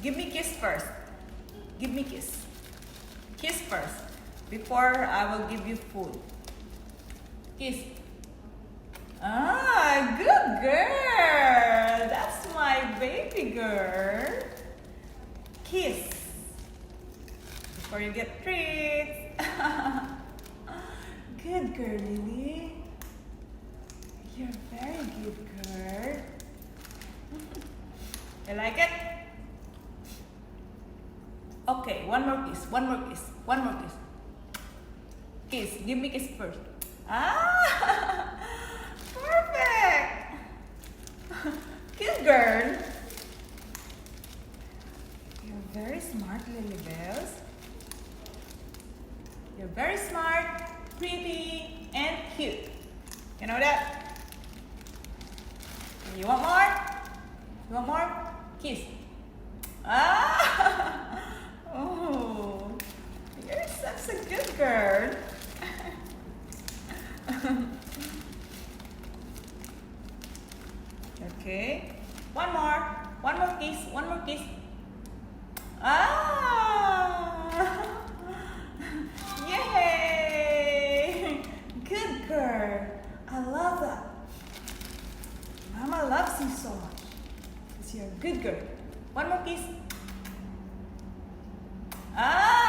Give me kiss first. Give me kiss. Kiss first. Before I will give you food. Kiss. Ah, good girl. That's my baby girl. Kiss. Before you get treats. Good girl, Lily. You're a very good girl. You like it? Okay, one more kiss, one more kiss, one more kiss. Kiss, give me kiss first. Ah, perfect. Good girl. You're very smart, Lily Bells. You're very smart, pretty, and cute. You know that? You want more? You want more? Kiss. Ah! Oh, you're such a good girl. Okay. One more kiss, one more kiss. Ah! Yay! Good girl. I love that. Mama loves you so much. Because you're a good girl. One more kiss. Ah!